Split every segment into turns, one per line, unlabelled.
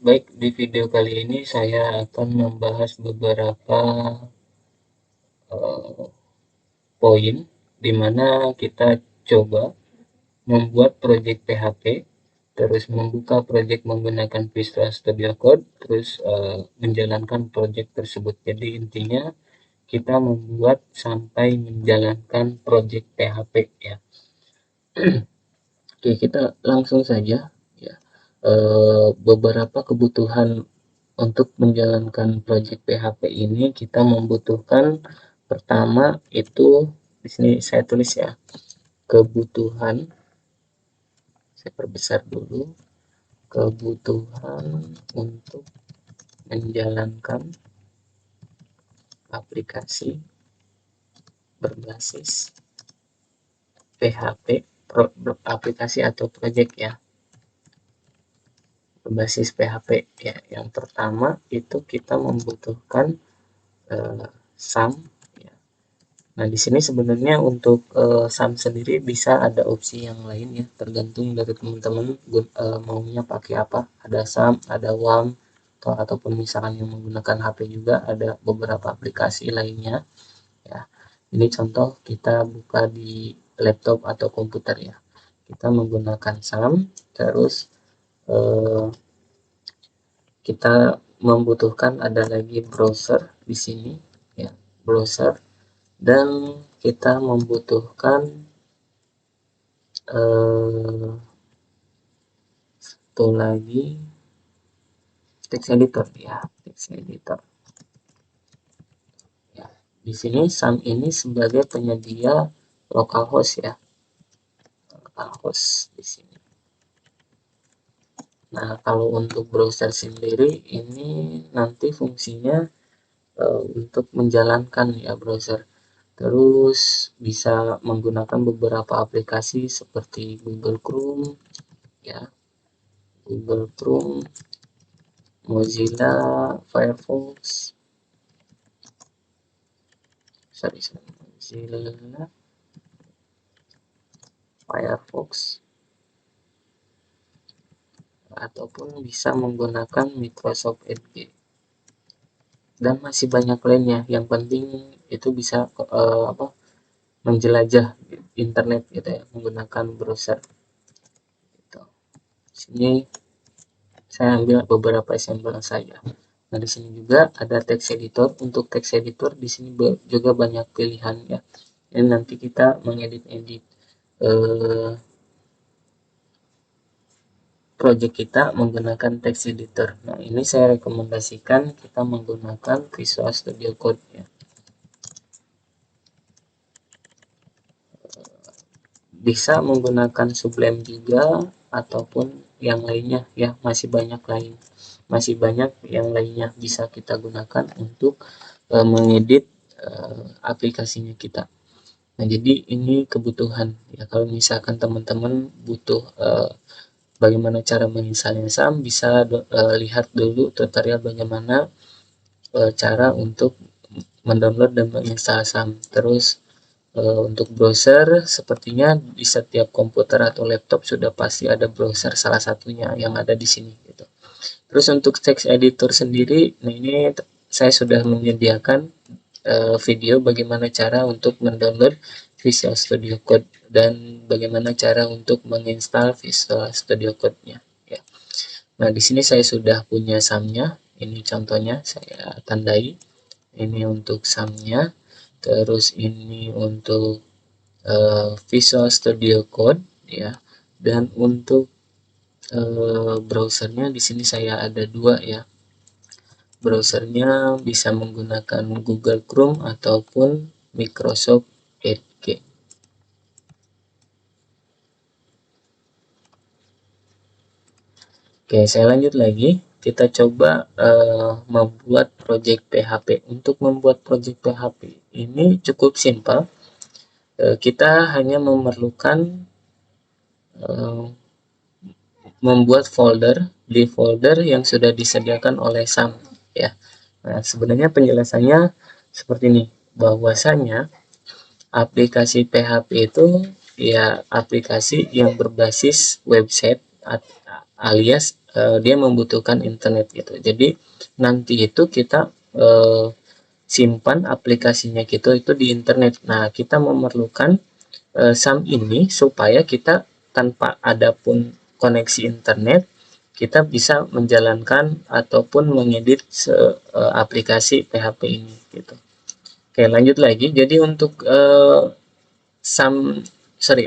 Baik, di video kali ini saya akan membahas beberapa poin di mana kita coba membuat project PHP, terus membuka project menggunakan Visual Studio Code, terus menjalankan project tersebut. Jadi intinya kita membuat sampai menjalankan project PHP ya. Oke, kita langsung saja ya. Beberapa kebutuhan untuk menjalankan project PHP ini kita membutuhkan, pertama itu di sini saya tulis ya, kebutuhan, saya perbesar dulu, kebutuhan untuk menjalankan aplikasi berbasis PHP, aplikasi atau project ya, berbasis PHP ya. Yang pertama itu kita membutuhkan SAM ya. Nah, di sini sebenarnya untuk SAM sendiri bisa ada opsi yang lain ya, tergantung dari teman-teman maunya pakai apa. Ada SAM, ada WAM, ataupun misalkan yang menggunakan HP juga ada beberapa aplikasi lainnya ya. Ini contoh kita buka di laptop atau komputer ya. Kita menggunakan SAM, terus kita membutuhkan ada lagi browser di sini ya, browser, dan kita membutuhkan satu lagi text editor ya, text editor ya. Di sini SAM ini sebagai penyedia localhost ya, localhost di sini. Nah, kalau untuk browser sendiri ini nanti fungsinya untuk menjalankan ya browser, terus bisa menggunakan beberapa aplikasi seperti Google Chrome ya, Google Chrome, Mozilla Firefox, Mozilla Firefox, ataupun bisa menggunakan Microsoft Edge, dan masih banyak lainnya. Yang penting itu bisa menjelajah internet gitu ya, menggunakan browser gitu. Sini saya ambil beberapa sampel saja. Nah, di sini juga ada text editor. Untuk text editor di sini juga banyak pilihan ya. Dan nanti kita mengedit-edit project kita menggunakan text editor. Nah, ini saya rekomendasikan kita menggunakan Visual Studio Code ya. Bisa menggunakan Sublime juga ataupun yang lainnya ya, masih banyak yang lainnya bisa kita gunakan untuk mengedit aplikasinya kita. Nah, jadi ini kebutuhan ya. Kalau misalkan teman-teman butuh bagaimana cara menginstalnya SAM, bisa lihat dulu tutorial bagaimana cara untuk mendownload dan menginstal SAM. Terus untuk browser, sepertinya di setiap komputer atau laptop sudah pasti ada browser, salah satunya yang ada di sini gitu. Terus untuk text editor sendiri, nah ini saya sudah menyediakan video bagaimana cara untuk mendownload Visual Studio Code dan bagaimana cara untuk menginstal Visual Studio Code-nya ya. Nah, di sini saya sudah punya SAM-nya. Ini contohnya saya tandai. Ini untuk SAM-nya. Terus ini untuk Visual Studio Code ya. Dan untuk browsernya di sini saya ada dua ya. Browsernya bisa menggunakan Google Chrome ataupun Microsoft Edge. Oke, saya lanjut lagi. Kita coba membuat project PHP. Untuk membuat project PHP ini cukup simpel. Kita hanya memerlukan membuat folder di folder yang sudah disediakan oleh SAM ya. Nah, sebenarnya penjelasannya seperti ini, bahwasanya aplikasi PHP itu ya aplikasi yang berbasis website alias dia membutuhkan internet gitu. Jadi nanti itu kita simpan aplikasinya gitu itu di internet. Nah, kita memerlukan SAM ini supaya kita tanpa ada pun koneksi internet kita bisa menjalankan ataupun mengedit aplikasi PHP ini gitu. Oke, lanjut lagi. Jadi untuk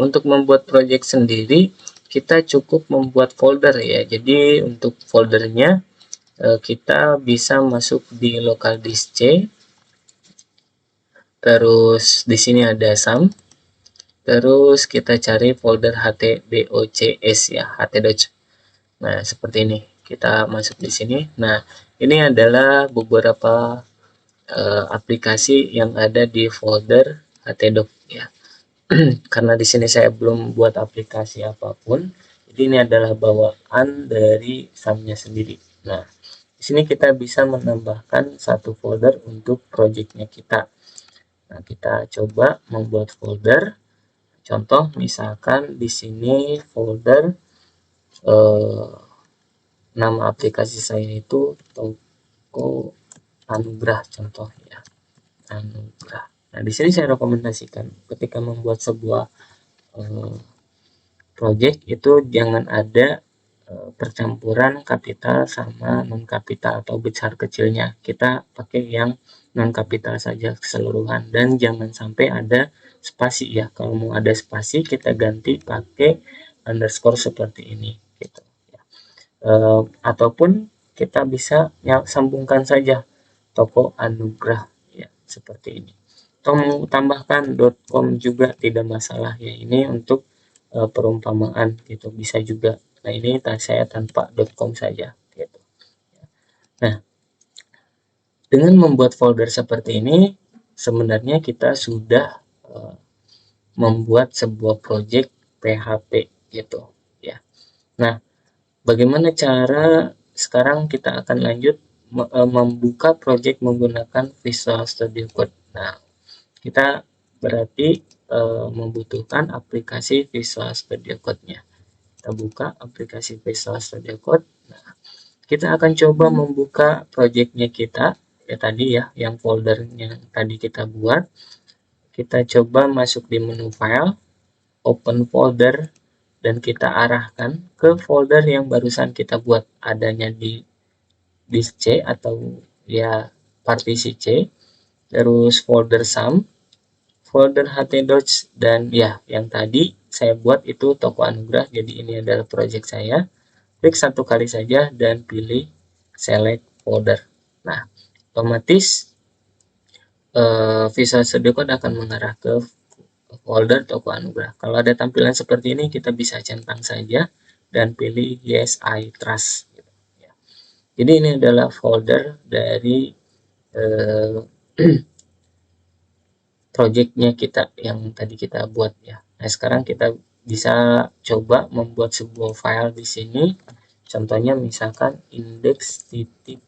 untuk membuat project sendiri kita cukup membuat folder ya. Jadi untuk foldernya kita bisa masuk di local disk C. Terus di sini ada SAM. Terus kita cari folder htdocs ya, htdocs. Nah, seperti ini. Kita masuk di sini. Nah, ini adalah beberapa aplikasi yang ada di folder htdoc ya. Karena di sini saya belum buat aplikasi apapun, jadi ini adalah bawaan dari SAM-nya sendiri. Nah, di sini kita bisa menambahkan satu folder untuk projectnya kita. Nah, kita coba membuat folder. Contoh, misalkan di sini folder nama aplikasi saya itu Toko Anugerah contoh ya, Anugerah. Nah, di sini saya rekomendasikan ketika membuat sebuah project itu jangan ada percampuran kapital sama non kapital atau besar kecilnya. Kita pakai yang non kapital saja keseluruhan dan jangan sampai ada spasi ya. Kalau mau ada spasi kita ganti pakai underscore seperti ini gitu ya. Ataupun kita bisa sambungkan saja Toko Anugerah ya seperti ini. Atau mau tambahkan .com juga tidak masalah ya. Ini untuk perumpamaan gitu bisa juga. Nah, ini saya tanpa .com saja gitu. Nah, dengan membuat folder seperti ini sebenarnya kita sudah membuat sebuah project PHP gitu ya. Nah, bagaimana cara sekarang kita akan lanjut membuka project menggunakan Visual Studio Code. Nah, kita berarti membutuhkan aplikasi Visual Studio Code-nya. Kita buka aplikasi Visual Studio Code. Nah, kita akan coba membuka projectnya kita ya tadi ya, yang folder yang tadi kita buat. Kita coba masuk di menu file, open folder, dan kita arahkan ke folder yang barusan kita buat, adanya di disk C atau ya partisi C, terus folder SAM, folder htdocs, dan ya yang tadi saya buat itu Toko Anugerah. Jadi ini adalah project saya. Klik satu kali saja dan pilih select folder. Nah, otomatis Visual Studio Code akan mengarah ke folder Toko Anugerah. Kalau ada tampilan seperti ini kita bisa centang saja dan pilih yes I trust. Jadi ini adalah folder dari projectnya kita yang tadi kita buat ya. Nah, sekarang kita bisa coba membuat sebuah file di sini. Contohnya misalkan index.php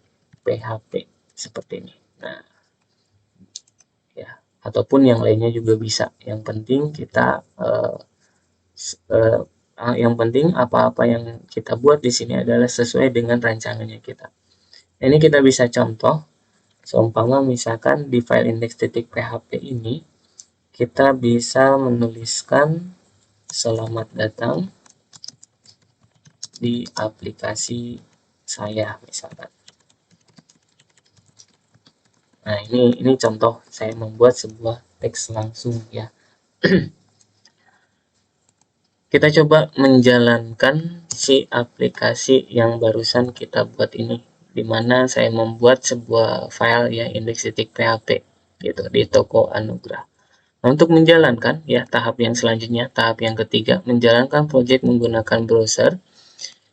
seperti ini. Nah, ya, ataupun yang lainnya juga bisa. Yang penting kita apa-apa yang kita buat di sini adalah sesuai dengan rancangannya kita. Ini kita bisa contoh. Seumpama misalkan di file index.php ini kita bisa menuliskan selamat datang di aplikasi saya misalkan. Nah, ini contoh saya membuat sebuah teks langsung ya. Kita coba menjalankan si aplikasi yang barusan kita buat ini, dimana saya membuat sebuah file ya index.php gitu di Toko Anugerah. Nah, untuk menjalankan ya tahap yang selanjutnya, tahap yang ketiga, menjalankan project menggunakan browser.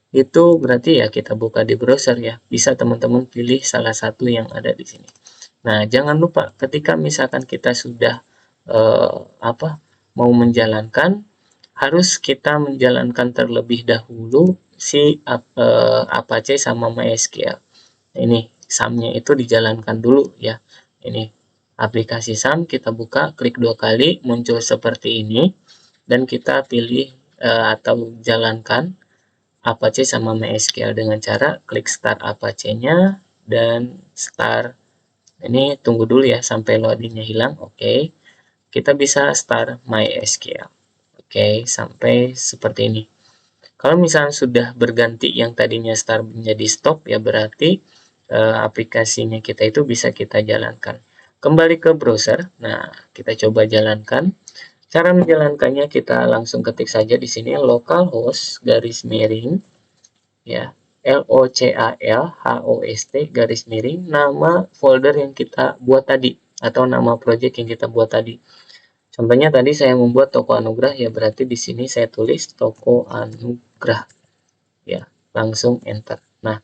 Itu berarti ya kita buka di browser ya. Bisa teman-teman pilih salah satu yang ada di sini. Nah, jangan lupa ketika misalkan kita sudah mau menjalankan, harus kita menjalankan terlebih dahulu si Apache sama MySQL. Ini SAM-nya itu dijalankan dulu ya. Ini aplikasi SAM, kita buka, klik 2 kali, muncul seperti ini, dan kita pilih atau jalankan Apache sama MySQL dengan cara klik start Apache-nya dan start. Ini tunggu dulu ya sampai loadingnya hilang. Oke. Kita bisa start MySQL. Oke, sampai seperti ini. Kalau misalnya sudah berganti yang tadinya start menjadi stop, ya berarti aplikasinya kita itu bisa kita jalankan. Kembali ke browser. Nah, kita coba jalankan. Cara menjalankannya kita langsung ketik saja di sini localhost garis miring ya localhost garis miring nama folder yang kita buat tadi atau nama project yang kita buat tadi. Contohnya tadi saya membuat toko anugerah, ya berarti di sini saya tulis toko anugerah ya, langsung enter. Nah,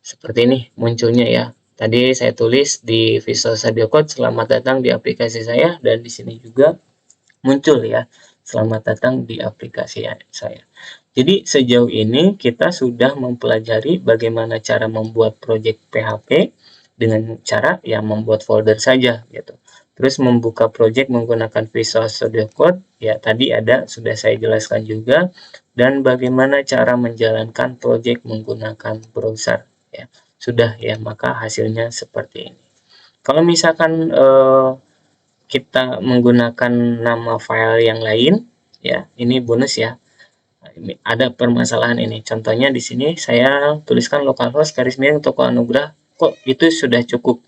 seperti ini munculnya ya. Tadi saya tulis di Visual Studio Code selamat datang di aplikasi saya, dan di sini juga muncul ya selamat datang di aplikasi saya. Jadi sejauh ini kita sudah mempelajari bagaimana cara membuat project PHP dengan cara ya membuat folder saja gitu. Terus membuka project menggunakan Visual Studio Code, ya tadi ada sudah saya jelaskan juga, dan bagaimana cara menjalankan project menggunakan browser ya. Sudah ya, maka hasilnya seperti ini. Kalau misalkan kita menggunakan nama file yang lain ya, ini bonus ya. Ini ada permasalahan ini. Contohnya di sini saya tuliskan localhost garis miring toko anugerah, kok itu sudah cukup.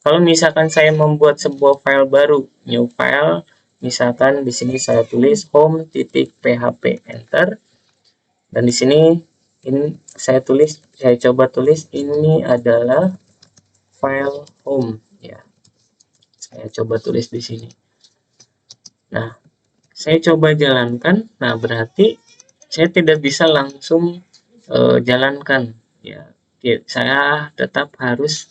Kalau misalkan saya membuat sebuah file baru, new file, misalkan di sini saya tulis home.php, enter. Dan di sini ini saya coba tulis ini adalah file home ya. Saya coba tulis di sini. Nah, saya coba jalankan. Nah, berarti saya tidak bisa langsung jalankan ya. Saya tetap harus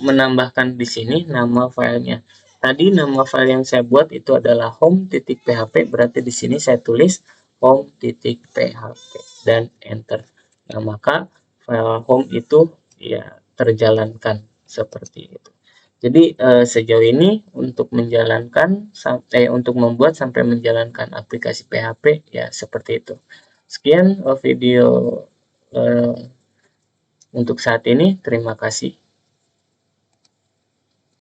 menambahkan di sini nama filenya. Tadi nama file yang saya buat itu adalah home.php, berarti di sini saya tulis home.php dan enter. Nah, maka file home itu ya terjalankan seperti itu. Jadi sejauh ini untuk untuk membuat sampai menjalankan aplikasi PHP ya seperti itu. Sekian video untuk saat ini, terima kasih.